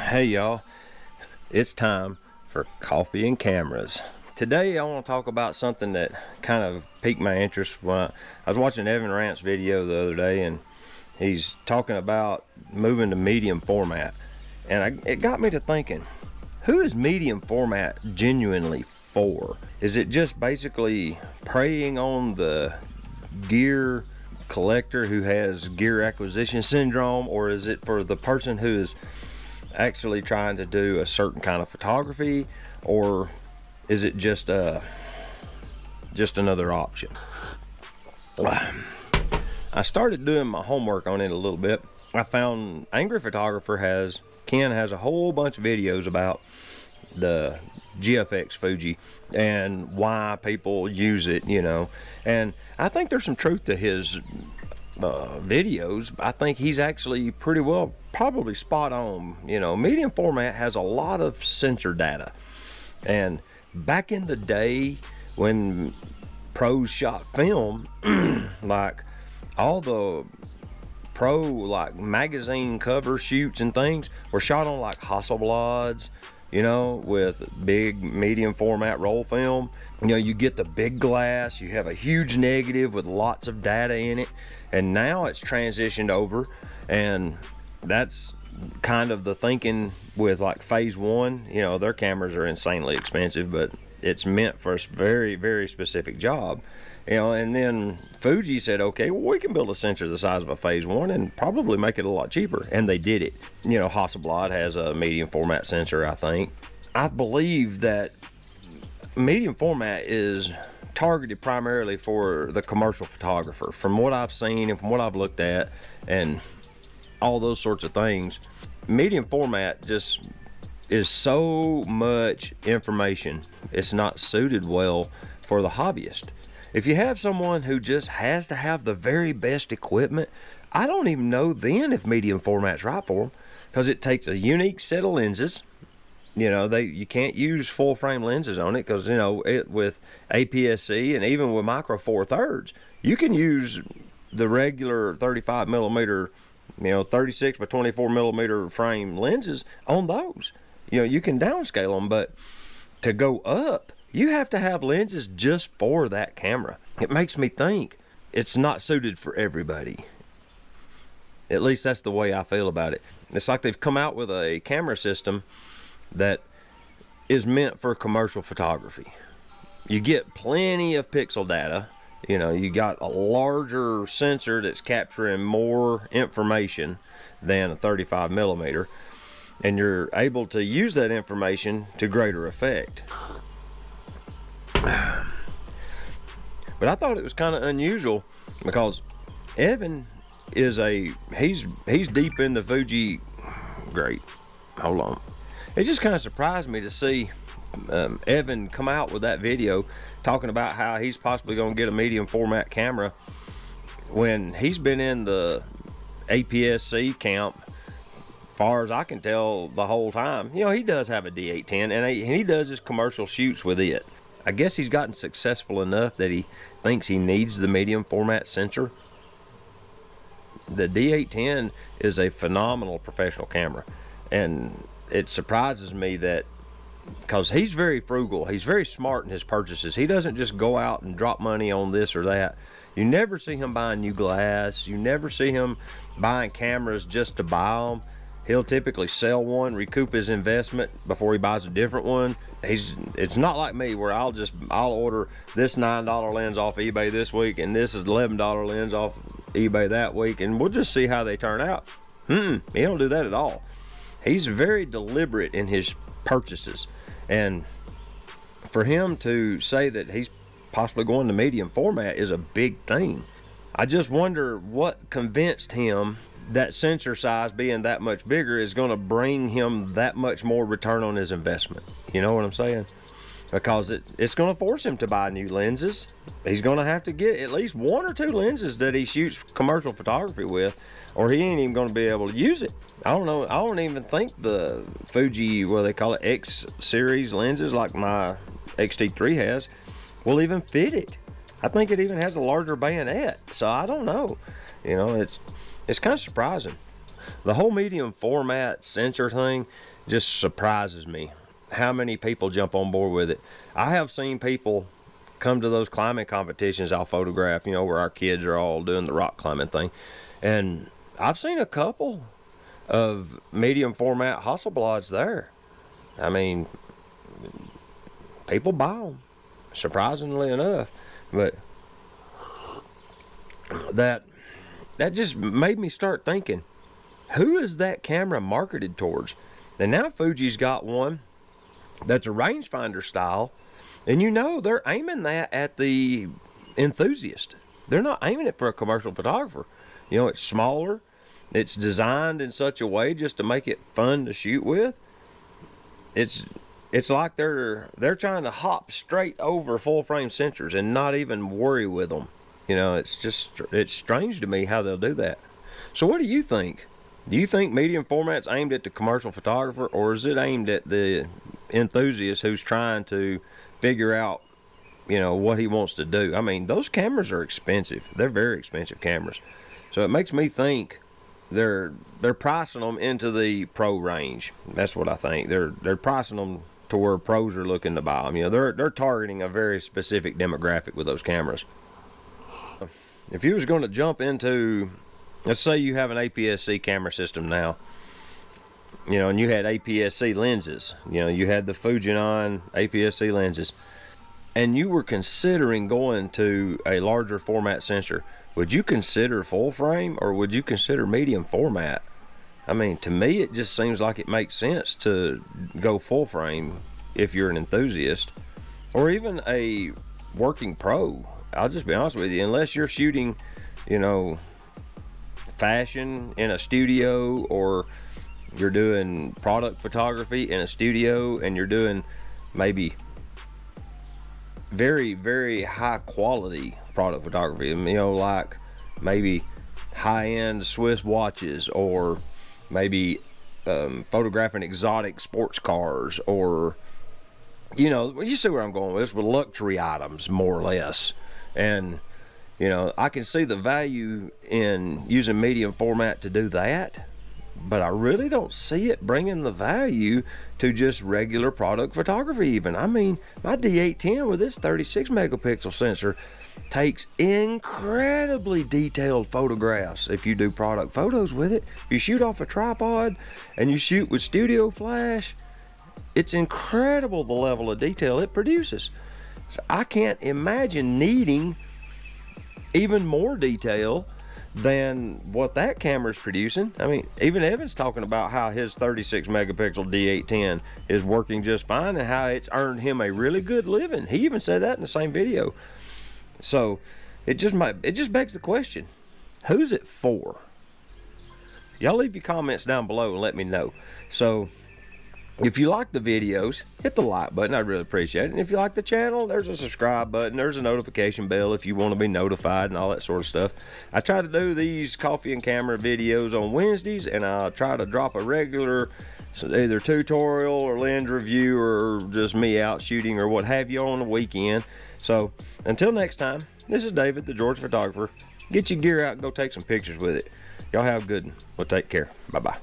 Hey y'all, it's time for Coffee and Cameras. Today I want to talk about something that kind of piqued my interest when I was watching Evan Rant's video the other day, and he's talking about moving to medium format. And it got me to thinking, who is medium format genuinely for? Is it just basically preying on the gear collector who has gear acquisition syndrome, or is it for the person who is actually trying to do a certain kind of photography, or is it just another option? I started doing my homework on it a little bit. I found Angry Photographer Ken has a whole bunch of videos about the GFX Fuji and why people use it, and I think there's some truth to his videos. I think he's actually pretty well, probably spot on. Medium format has a lot of sensor data, and back in the day when pros shot film, like all the pro magazine cover shoots and things were shot on Hasselblads, with big medium format roll film. You get the big glass, you have a huge negative with lots of data in it, and now it's transitioned over, and that's kind of the thinking with phase one. Their cameras are insanely expensive, but it's meant for a very, very specific job. And then Fuji said, okay, well, we can build a sensor the size of a phase one and probably make it a lot cheaper. And they did it. Hasselblad has a medium format sensor, I think. I believe that medium format is targeted primarily for the commercial photographer. From what I've seen and from what I've looked at and all those sorts of things, medium format just is so much information. It's not suited well for the hobbyist. If you have someone who just has to have the very best equipment, I don't even know then if medium format's right for them, because it takes a unique set of lenses. You can't use full frame lenses on it, because with APS-C and even with Micro Four Thirds, you can use the regular 35 millimeter, 36 by 24 millimeter frame lenses on those. You can downscale them, but to go up, you have to have lenses just for that camera. It makes me think it's not suited for everybody. At least that's the way I feel about it. It's like they've come out with a camera system that is meant for commercial photography. You get plenty of pixel data. You got a larger sensor that's capturing more information than a 35 millimeter, and you're able to use that information to greater effect. But I thought it was kind of unusual, because Evan is he's deep in the Fuji. Great, hold on. It just kind of surprised me to see Evan come out with that video talking about how he's possibly going to get a medium format camera when he's been in the APS-C camp, far as I can tell, the whole time. He does have a D810, and he does his commercial shoots with it. I guess he's gotten successful enough that he thinks he needs the medium format sensor. The D810 is a phenomenal professional camera, and it surprises me that, because he's very frugal, he's very smart in his purchases. He doesn't just go out and drop money on this or that. You never see him buying new glass. You never see him buying cameras just to buy them. He'll typically sell one, recoup his investment before he buys a different one. It's not like me, where I'll order this $9 lens off eBay this week and this is $11 lens off eBay that week, and we'll just see how they turn out. He don't do that at all. He's very deliberate in his purchases, and for him to say that he's possibly going to medium format is a big thing. I just wonder what convinced him that sensor size being that much bigger is going to bring him that much more return on his investment. You know what I'm saying? Because it's going to force him to buy new lenses. He's going to have to get at least one or two lenses that he shoots commercial photography with, or he ain't even going to be able to use it. I don't know. I don't even think the Fuji, what they call it, X series lenses like my X-T3 has, will even fit it. I think it even has a larger bayonet. So I don't know. It's kind of surprising. The whole medium format sensor thing just surprises me how many people jump on board with it. I have seen people come to those climbing competitions I'll photograph, you know, where our kids are all doing the rock climbing thing. And I've seen a couple of medium format Hasselblads there. I mean, people buy them, surprisingly enough. But that just made me start thinking, who is that camera marketed towards? And now Fuji's got one that's a rangefinder style, and you know they're aiming that at the enthusiast. They're not aiming it for a commercial photographer. You know, it's smaller. It's designed in such a way just to make it fun to shoot with. It's like they're trying to hop straight over full frame sensors and not even worry with them. You know, it's strange to me how they'll do that. So what do you think? Do you think medium format's aimed at the commercial photographer, or is it aimed at the enthusiast who's trying to figure out, you know, what he wants to do? I mean, those cameras are expensive. They're very expensive cameras. So it makes me think they're pricing them into the pro range. That's what I think. They're pricing them to where pros are looking to buy them. You know, they're targeting a very specific demographic with those cameras. If you was going to jump into, let's say you have an APS-C camera system now, you know, and you had APS-C lenses, you know, you had the Fujinon APS-C lenses, and you were considering going to a larger format sensor, would you consider full frame or would you consider medium format? I mean, to me, it just seems like it makes sense to go full frame if you're an enthusiast or even a working pro. I'll just be honest with you, unless you're shooting, you know, fashion in a studio, or you're doing product photography in a studio and you're doing maybe very, very high quality product photography, you know, like maybe high-end Swiss watches, or maybe photographing exotic sports cars, or, you know, you see where I'm going with this, with luxury items, more or less. And, you know, I can see the value in using medium format to do that, but I really don't see it bringing the value to just regular product photography even. I mean, my D810 with this 36 megapixel sensor takes incredibly detailed photographs if you do product photos with it. If you shoot off a tripod and you shoot with studio flash, it's incredible the level of detail it produces. So I can't imagine needing even more detail than what that camera's producing. I mean, even Evan's talking about how his 36 megapixel D810 is working just fine and how it's earned him a really good living. He even said that in the same video. So it just begs the question, who's it for? Y'all leave your comments down below and let me know. So if you like the videos, hit the like button. I'd really appreciate it. And if you like the channel, there's a subscribe button. There's a notification bell if you want to be notified and all that sort of stuff. I try to do these coffee and camera videos on Wednesdays, and I'll try to drop a regular either tutorial or lens review or just me out shooting or what have you on the weekend. So until next time, this is David, the Georgia photographer. Get your gear out and go take some pictures with it. Y'all have a good one. Well, take care. Bye-bye.